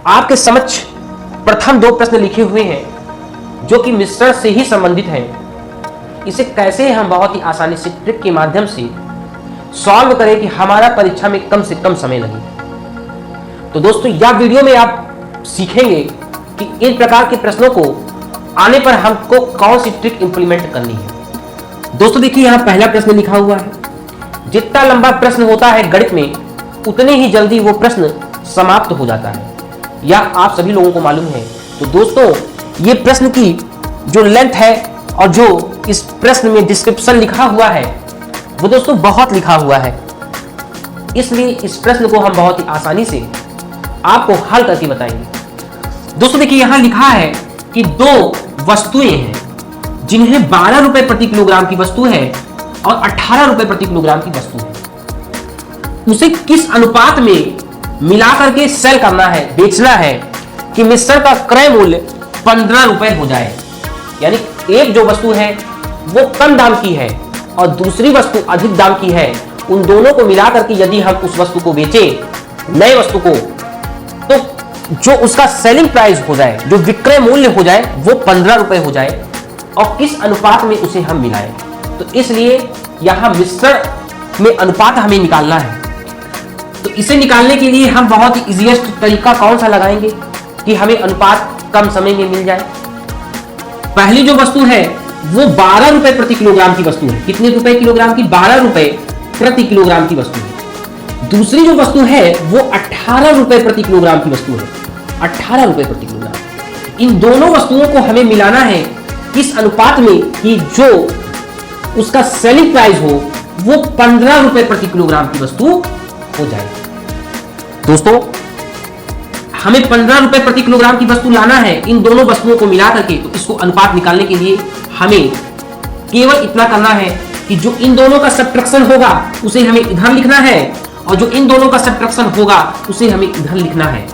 आपके समक्ष प्रथम 2 प्रश्न लिखे हुए हैं जो कि मिश्रण से ही संबंधित हैं। इसे कैसे हम बहुत ही आसानी से ट्रिक के माध्यम से सॉल्व करें कि हमारा परीक्षा में कम से कम समय लगे। तो दोस्तों, यह वीडियो में आप सीखेंगे कि इन प्रकार के प्रश्नों को आने पर हमको कौन सी ट्रिक इंप्लीमेंट करनी है। दोस्तों देखिए, यहां पहला प्रश्न लिखा हुआ है, जितना लंबा प्रश्न होता है गणित में उतने ही जल्दी वो प्रश्न समाप्त हो जाता है, यह आप सभी लोगों को मालूम है। तो दोस्तों, ये प्रश्न की जो लेंथ है और जो इस प्रश्न में डिस्क्रिप्शन लिखा हुआ है वो दोस्तों बहुत लिखा हुआ है, इसलिए इस प्रश्न को हम बहुत ही आसानी से आपको हल करके बताएंगे। दोस्तों देखिए, यहां लिखा है कि 2 वस्तुएं हैं जिन्हें 12 रुपए प्रति किलोग्राम की वस्तु है और 18 रुपए प्रति किलोग्राम की वस्तु है, उसे किस अनुपात में मिला करके सेल करना है, बेचना है कि मिश्रण का क्रय मूल्य 15 रुपए हो जाए। यानी एक जो वस्तु है वो कम दाम की है और दूसरी वस्तु अधिक दाम की है, उन दोनों को मिला करके यदि हम उस वस्तु को बेचें, नए वस्तु को, तो जो उसका सेलिंग प्राइस हो जाए, जो विक्रय मूल्य हो जाए, वो 15 रुपए हो जाए और किस अनुपात में उसे हम मिलाएं। तो इसलिए यहां मिश्रण में अनुपात हमें निकालना है। तो इसे निकालने के लिए हम बहुत ही इजीएस्ट तरीका कौन सा लगाएंगे कि हमें अनुपात कम समय में मिल जाए। पहली जो वस्तु है वो 12 रुपए प्रति किलोग्राम की वस्तु है। कितने रुपए किलोग्राम की? 12 रुपए प्रति किलोग्राम की वस्तु है। दूसरी जो वस्तु है वो 18 रुपए प्रति किलोग्राम की वस्तु है। 18 रुपए प्रति किलोग्राम। इन दोनों वस्तुओं को हमें मिलाना है इस अनुपात में कि जो उसका सेलिंग प्राइस हो वो 15 रुपए प्रति किलोग्राम की वस्तु हो जाए। दोस्तों, हमें 15 रुपए प्रति किलोग्राम की वस्तु लाना है इन दोनों वस्तुओं को मिला करके। तो इसको अनुपात निकालने के लिए हमें केवल इतना करना है कि जो इन दोनों का सब्ट्रैक्शन होगा उसे हमें इधर लिखना है और जो इन दोनों का सब्ट्रैक्शन होगा उसे हमें इधर लिखना है।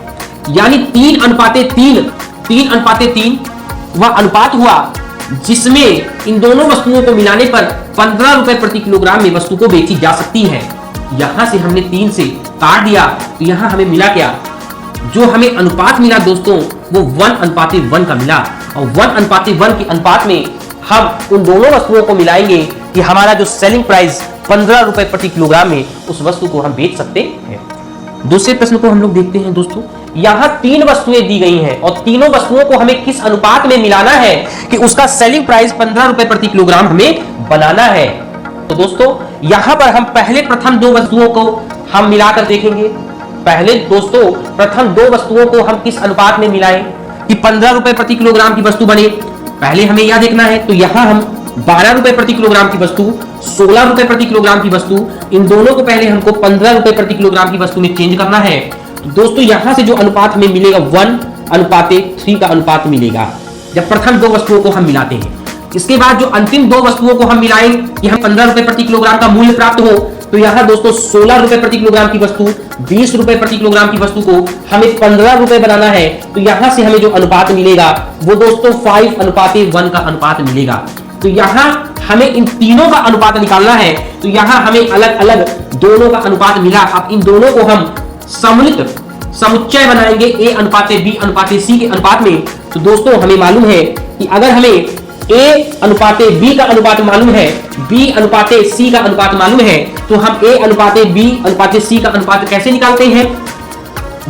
यानी 3:3 वह अनुपात हुआ जिसमें इन दोनों वस्तुओं को मिलाने पर 15 रुपए प्रति किलोग्राम में वस्तु को बेची जा सकती है। यहां से हमने 3 से काट दिया तो यहां हमें मिला क्या? जो हमें अनुपात मिला दोस्तों वो 1:1 का मिला और 1:1 के अनुपात में हम उन दोनों वस्तुओं को मिलाएंगे कि हमारा जो सेलिंग प्राइस 15 रुपए प्रति किलोग्राम में उस वस्तु को हम बेच सकते हैं। दूसरे प्रश्न को हम लोग देखते हैं। दोस्तों, यहां 3 वस्तुएं दी गई हैं और तीनों वस्तुओं को हमें किस अनुपात में मिलाना है कि उसका सेलिंग प्राइस 15 रुपए प्रति किलोग्राम हमें बनाना है। तो दोस्तों, यहां पर हम पहले प्रथम 2 वस्तुओं को हम मिलाकर देखेंगे। पहले दोस्तों प्रथम 2 वस्तुओं को हम किस अनुपात में मिलाएं कि 15 रुपए प्रति किलोग्राम की वस्तु बने, पहले हमें यह देखना है। तो यहां हम 12 रुपए प्रति किलोग्राम की वस्तु, 16 रुपए प्रति किलोग्राम की वस्तु, इन दोनों को पहले हमको 15 रुपए प्रति किलोग्राम की वस्तु में चेंज करना है। तो दोस्तों, यहां से जो अनुपात हमें मिलेगा 1:3 का अनुपात मिलेगा जब प्रथम 2 वस्तुओं को हम मिलाते हैं। इसके बाद जो अंतिम 2 वस्तुओं को हम मिलाएं कि हम 15 रुपए प्रति किलोग्राम का मूल्य प्राप्त हो, तो यहां दोस्तों 16 रुपए प्रति किलोग्राम की वस्तु, 20 रुपए प्रति किलोग्राम की वस्तु को हमें 15 रुपए बनाना है। तो यहां से हमें जो अनुपात मिलेगा वो दोस्तों 5:1 का अनुपात मिलेगा। तो यहां हमें इन तीनों का अनुपात निकालना है। तो यहां हमें अलग अलग दोनों का अनुपात मिला। अब इन दोनों को हम सम्मिलित समुच्चय बनाएंगे A:B:C के अनुपात में। तो दोस्तों, हमें मालूम है कि अगर हमें A:B का अनुपात मालूम है, B:C का अनुपात मालूम है, तो हम A:B:C का अनुपात कैसे निकालते हैं?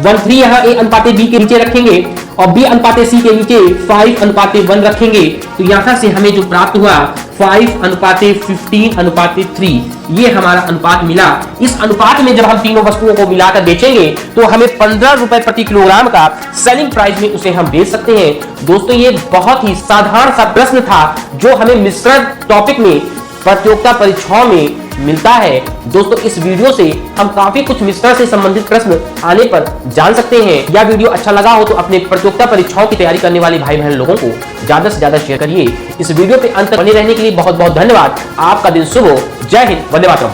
1:3 यहाँ A:B के नीचे रखेंगे और B:C के नीचे 5:1 रखेंगे। तो यहां से हमें जो प्राप्त हुआ 5:15:3, ये हमारा अनुपात मिला। इस अनुपात में जब हम तीनों वस्तुओं को मिलाकर बेचेंगे तो हमें 15 रुपए प्रति किलोग्राम का सेलिंग प्राइस में उसे हम बेच सकते हैं। दोस्तों, ये बहुत ही साधारण सा प्रश्न था जो हमें मिश्रण टॉपिक में प्रतियोगिता परीक्षाओं में मिलता है। दोस्तों, इस वीडियो से हम काफी कुछ मिश्रण से संबंधित प्रश्न आने पर जान सकते हैं। यह वीडियो अच्छा लगा हो तो अपने प्रतियोगिता परीक्षाओं की तैयारी करने वाले भाई बहन लोगों को ज्यादा से ज्यादा शेयर करिए। इस वीडियो पे अंत तक बने रहने के लिए बहुत बहुत धन्यवाद। आपका दिन शुभ हो। जय हिंद, वंदे मातरम।